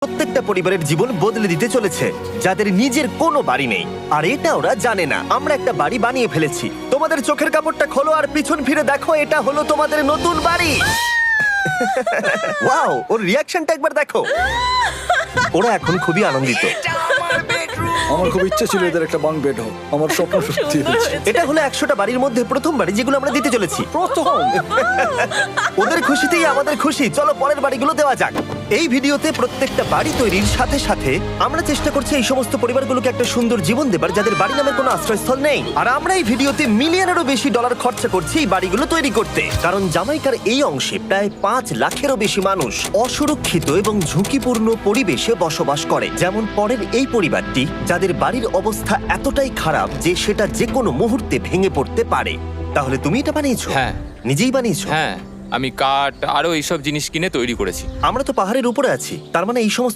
প্রত্যেকটা পরিবারের জীবন বদলে দিতে চলেছে, যাদের নিজের কোনো বাড়ি নেই। আর এটা ওরা জানে না, আমরা একটা বাড়ি বানিয়ে ফেলেছি। তোমাদের চোখের কাপড়টা খোলো আর পিছন ফিরে দেখো, এটা হলো তোমাদের নতুন বাড়ি। ওয়াও, ওর রিয়াকশনটা একবার দেখো। ওরা এখন খুবই আনন্দিত। আমার খুব ইচ্ছে ছিল এদের একটা বাঙ্ক বেড হোক। আমার স্বপ্ন সত্যি হয়েছে। এটা হলো 100টা বাড়ির মধ্যে প্রথম বাড়ি যেগুলো আমরা দিতে চলেছি। প্রথম ওদের খুশিতেই আমাদের খুশি। চলো পরের বাড়িগুলো দেওয়া যাক। এই ভিডিওতে প্রত্যেকটা বাড়ি তৈরির সাথে সাথে আমরা চেষ্টা করছি এই সমস্ত পরিবারগুলোকে একটা সুন্দর জীবন দেবার যাদের বাড়ি নামের কোনো আশ্রয়স্থল নেই। আর আমরা এই ভিডিওতে মিলিয়নেরও বেশি ডলার খরচা করছি এই বাড়িগুলো তৈরি করতে, কারণ জামাইকার এই অংশে প্রায় 5 লাখেরও বেশি মানুষ অসুরক্ষিত এবং ঝুঁকিপূর্ণ পরিবেশে বসবাস করে। যেমন পরের এই পরিবারটি, যাদের বাড়ির অবস্থা এতটাই খারাপ যে সেটা যে কোনো মুহূর্তে ভেঙে পড়তে পারে। তাহলে তুমি এটা বানিয়েছো? হ্যাঁ। নিজেই বানিয়েছো? হ্যাঁ, আমি কাঠ আরো এইসব জিনিস কিনে তৈরি করেছি। আমরা তো পাহাড়ের উপরে আছি, তার মানে এই সমস্ত